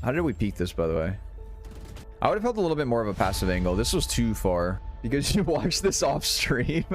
How did we peek this, by the way? I would have held a little bit more of a passive angle. This was too far. Because you watched this off stream.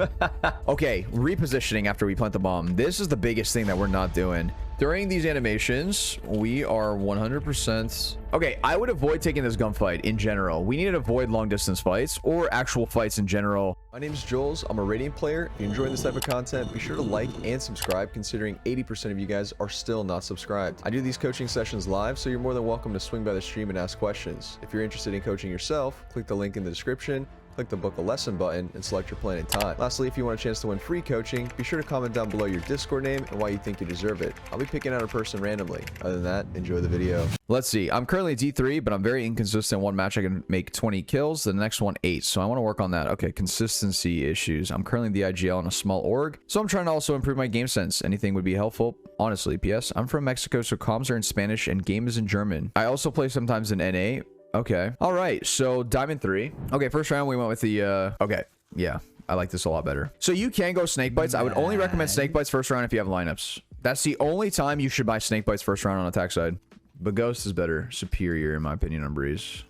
Okay, repositioning after we plant the bomb. This is the biggest thing that we're not doing. During these animations, we are 100%... Okay, I would avoid taking this gunfight in general. We need to avoid long distance fights or actual fights in general. My name is Jollz. I'm a Radiant player. If you enjoy this type of content, be sure to like and subscribe, considering 80% of you guys are still not subscribed. I do these coaching sessions live, so you're more than welcome to swing by the stream and ask questions. If you're interested in coaching yourself, click the link in the description. Click the book a lesson button and select your plan and time. Lastly, if you want a chance to win free coaching, be sure to comment down below your Discord name and why you think you deserve it. I'll be picking out a person randomly. Other than that, enjoy the video. Let's see. I'm currently D3, but I'm very inconsistent. One match I can make 20 kills, the next one 8. So I want to work on that. Okay, consistency issues. I'm currently the IGL in a small org, so I'm trying to also improve my game sense. Anything would be helpful. Honestly, PS, I'm from Mexico, so comms are in Spanish and game is in German. I also play sometimes in NA. Okay. All right. So Diamond 3. Okay. First round, we went with the, okay. Yeah. I like this a lot better. So you can go snake bites. I would only recommend snake bites first round if you have lineups. That's the only time you should buy snake bites first round on attack side. But ghost is better. Superior, in my opinion, on breeze.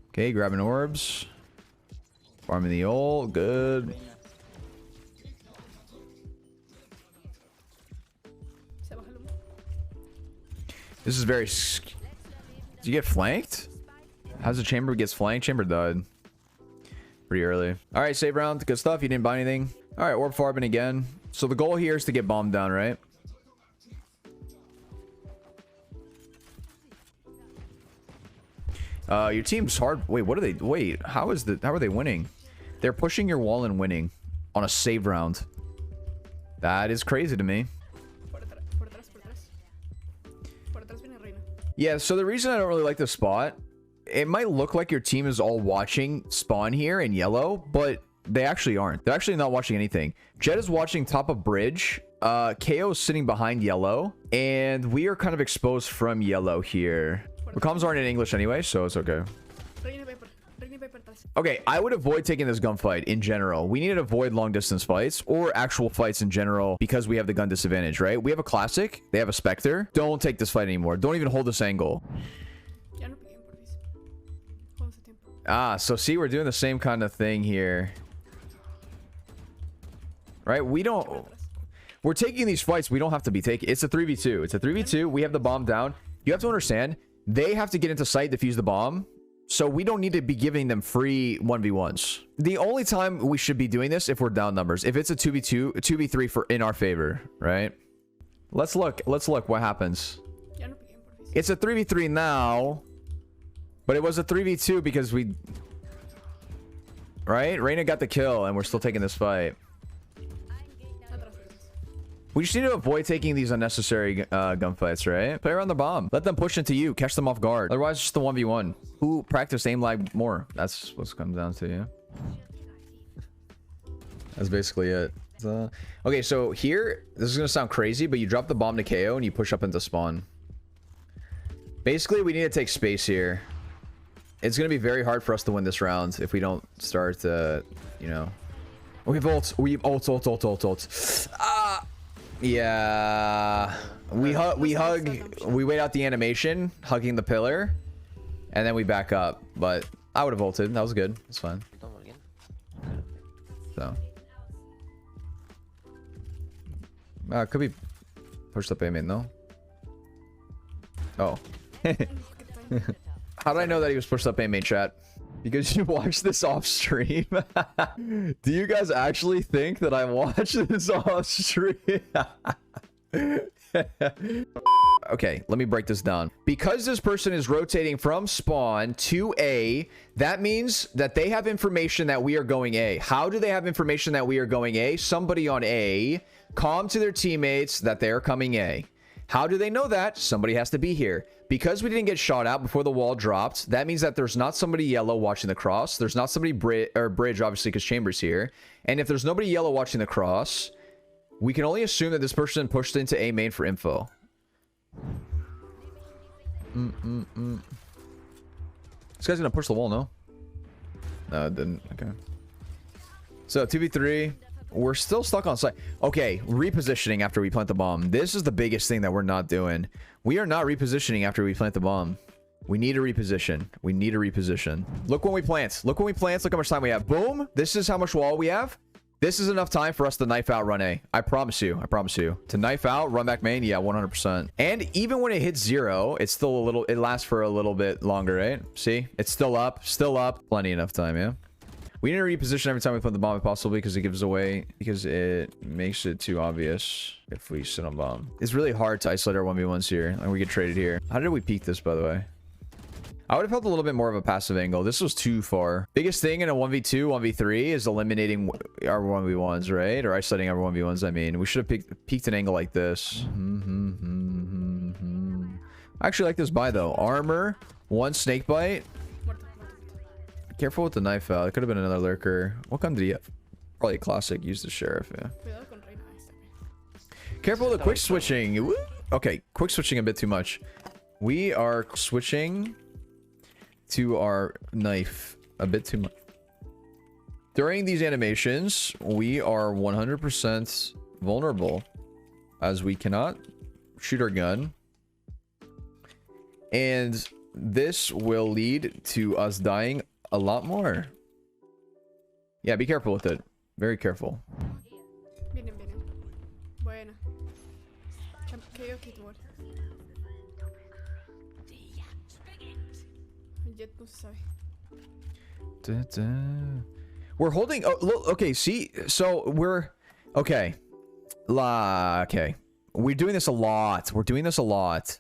Okay. Grabbing orbs. Farming the ult. Good. This is very... Did you get flanked? How's the chamber gets flanked? Chamber died pretty early. All right, save round. Good stuff. You didn't buy anything. All right, orb farming again. So the goal here is to get bombed down, right? Your team's hard. Wait, what are they? Wait, how are they winning? They're pushing your wall and winning on a save round. That is crazy to me. Yeah, so the reason I don't really like this spot, it might look like your team is all watching spawn here in yellow, but they actually aren't. They're actually not watching anything. Jet is watching top of bridge. KO is sitting behind yellow, and we are kind of exposed from yellow here. The comms aren't in English anyway, so it's okay. Okay, I would avoid taking this gunfight in general. We need to avoid long distance fights or actual fights in general because we have the gun disadvantage, right? We have a classic. They have a Spectre. Don't take this fight anymore. Don't even hold this angle. Ah, so see, we're doing the same kind of thing here. Right? We're taking these fights. We don't have to be taking... It's a 3v2. It's a 3v2. We have the bomb down. You have to understand, they have to get into sight, defuse the bomb. So we don't need to be giving them free 1v1s. The only time we should be doing this if we're down numbers. If it's a 2v2, 2v3 for in our favor, right? Let's look. Let's look what happens. It's a 3v3 now. But it was a 3v2 because we... Right? Reyna got the kill and we're still taking this fight. We just need to avoid taking these unnecessary gunfights, right? Play around the bomb. Let them push into you. Catch them off guard. Otherwise, just the 1v1. Who practiced aim lag more? That's what it comes down to, yeah. That's basically it. Okay, so here, this is going to sound crazy, but you drop the bomb to KO and you push up into spawn. Basically, we need to take space here. It's going to be very hard for us to win this round if we don't start, you know... We have ult. We have ult. Ah! Yeah, we wait out the animation, hugging the pillar, and then we back up. But I would have ulted. That was good. It's fine. So, could be pushed up A main though. Oh, how did I know that he was pushed up A main, chat? Because you watched this off stream. Do you guys actually think that I watched this off stream? Okay, let me break this down. Because this person is rotating from spawn to A, that means that they have information that we are going A. How do they have information that we are going A? Somebody on A comm to their teammates that they are coming A. How do they know that? Somebody has to be here. Because we didn't get shot out before the wall dropped, that means that there's not somebody yellow watching the cross. There's not somebody bridge, obviously, because Chamber's here. And if there's nobody yellow watching the cross, we can only assume that this person pushed into A main for info. This guy's gonna push the wall, no? No, it didn't. Okay. So 2v3. We're still stuck on site. Okay, repositioning after we plant the bomb. This is the biggest thing that we're not doing. We are not repositioning after we plant the bomb. We need to reposition. We need to reposition. Look when we plant. Look when we plant. Look how much time we have. Boom. This is how much wall we have. This is enough time for us to knife out run A. I promise you. I promise you. To knife out, run back main, yeah, 100%. And even when it hits 0, it's still a little... It lasts for a little bit longer, right? See? It's still up. Still up. Plenty enough time, yeah? We need to reposition every time we put the bomb if possible because it gives away... Because it makes it too obvious if we sit on bomb. It's really hard to isolate our 1v1s here. And we get traded here. How did we peek this, by the way? I would have felt a little bit more of a passive angle. This was too far. Biggest thing in a 1v2, 1v3 is eliminating our 1v1s, right? Or isolating our 1v1s, I mean. We should have peeked an angle like this. I actually like this buy, though. Armor, 1 snake bite. Careful with the knife out. It could have been another lurker. What gun did he have? Probably a classic. Use the sheriff, yeah. Careful with the quick switching. Woo! Okay, quick switching a bit too much. We are switching... to our knife a bit too much. During these animations, we are 100% vulnerable as we cannot shoot our gun. And this will lead to us dying a lot more. Yeah, be careful with it. Very careful. Vienen, vienen. Buena. KO Kitwood. Jet no se sabe. We're holding... Oh, look, okay, see? So, we're... Okay. Okay. We're doing this a lot. We're doing this a lot.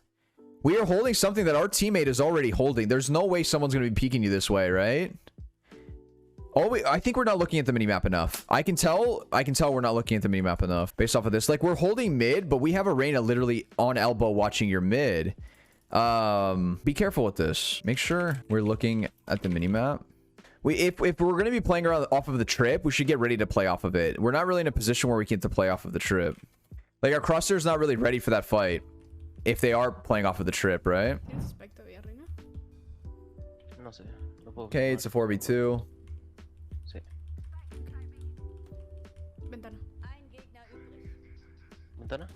We are holding something that our teammate is already holding. There's no way someone's going to be peeking you this way, right? Oh, I think we're not looking at the minimap enough. I can tell we're not looking at the minimap enough based off of this. Like, we're holding mid, but we have a Reyna literally on elbow watching your mid. Be careful with this. Make sure we're looking at the minimap. If we're going to be playing around off of the trip, we should get ready to play off of it. We're not really in a position where we get to play off of the trip. Like, our crosshair's not really ready for that fight. If they are playing off of the trip, right? Okay, it's a 4v2. Ventana. Ventana?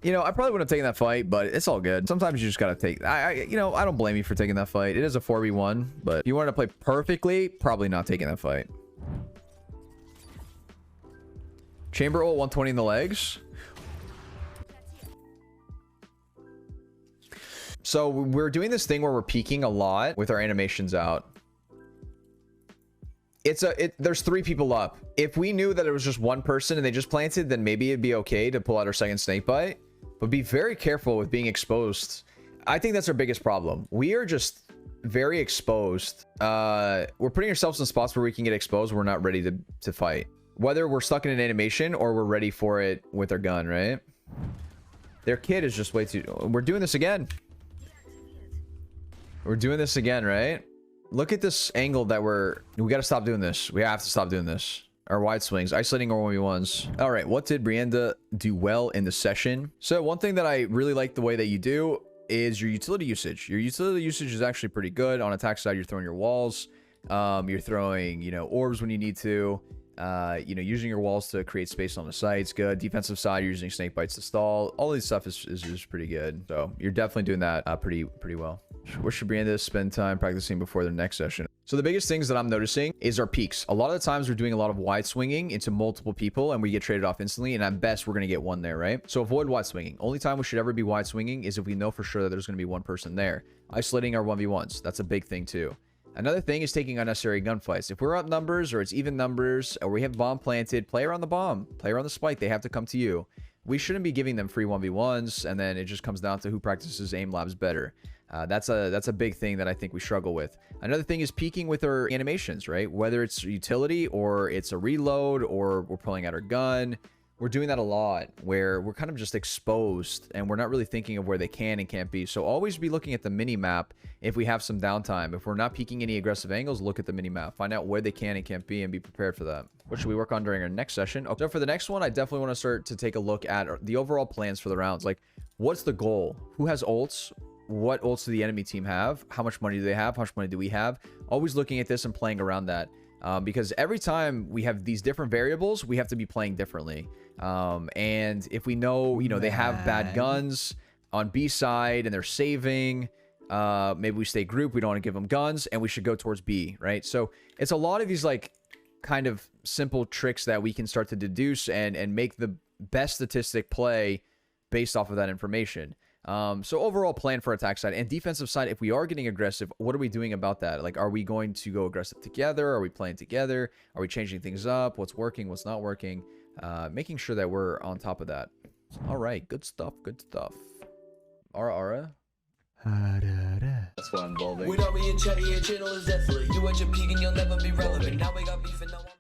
You know, I probably wouldn't have taken that fight, but it's all good. Sometimes you just gotta take... you know, I don't blame you for taking that fight. It is a 4v1, but if you wanted to play perfectly, probably not taking that fight. Chamber ult, 120 in the legs. So we're doing this thing where we're peeking a lot with our animations out. There's 3 people up. If we knew that it was just one person and they just planted, then maybe it'd be okay to pull out our second snake bite. But be very careful with being exposed. I think that's our biggest problem. We are just very exposed. We're putting ourselves in spots where we can get exposed. We're not ready to fight. Whether we're stuck in an animation or we're ready for it with our gun, right? Their kid is just way too... We're doing this again. We're doing this again, right? Look at this angle that we got to stop doing this. We have to stop doing this. Our wide swings, isolating our 1v1s. All right, what did Brianda do well in the session? So one thing that I really like the way that you do is your utility usage. Your utility usage is actually pretty good. On attack side, you're throwing your walls. You're throwing, you know, orbs when you need to. You know, using your walls to create space on the sites, good. Defensive side, you're using snake bites to stall. All of this stuff is pretty good. So you're definitely doing that pretty well. Where should Brianda spend time practicing before the next session? So the biggest things that I'm noticing is our peaks. A lot of the times we're doing a lot of wide swinging into multiple people and we get traded off instantly, and at best we're going to get one there, right? So avoid wide swinging. Only time we should ever be wide swinging is if we know for sure that there's going to be one person there. Isolating our 1v1s, that's a big thing too. Another thing is taking unnecessary gunfights. If we're up numbers or it's even numbers or we have bomb planted, play around the bomb, play around the spike. They have to come to you. We shouldn't be giving them free 1v1s, and then it just comes down to who practices aim labs better. That's a big thing that I think we struggle with. Another thing is peeking with our animations, right? Whether it's utility or it's a reload or we're pulling out our gun. We're doing that a lot where we're kind of just exposed and we're not really thinking of where they can and can't be. So always be looking at the mini map if we have some downtime. If we're not peeking any aggressive angles, look at the mini map. Find out where they can and can't be and be prepared for that. What should we work on during our next session? Okay, so for the next one, I definitely want to start to take a look at the overall plans for the rounds. Like, what's the goal? Who has ults? What ults do the enemy team have? How much money do they have? How much money do we have? Always looking at this and playing around that. because every time we have these different variables, we have to be playing differently. And if we know, you know, they have bad guns on B side and they're saving, maybe we stay group, we don't want to give them guns, and we should go towards B, right? So it's a lot of these like kind of simple tricks that we can start to deduce and make the best statistic play based off of that information. So overall plan for attack side and defensive side, if we are getting aggressive, what are we doing about that? Like, are we going to go aggressive together? Are we playing together? Are we changing things up? What's working? What's not working? Making sure that we're on top of that. All right. Good stuff. Good stuff. Ara. That's why I'm balding. We don't be in chatty, your channel is deathly. You at your peak and you'll never be relevant. Now we got beef and no one.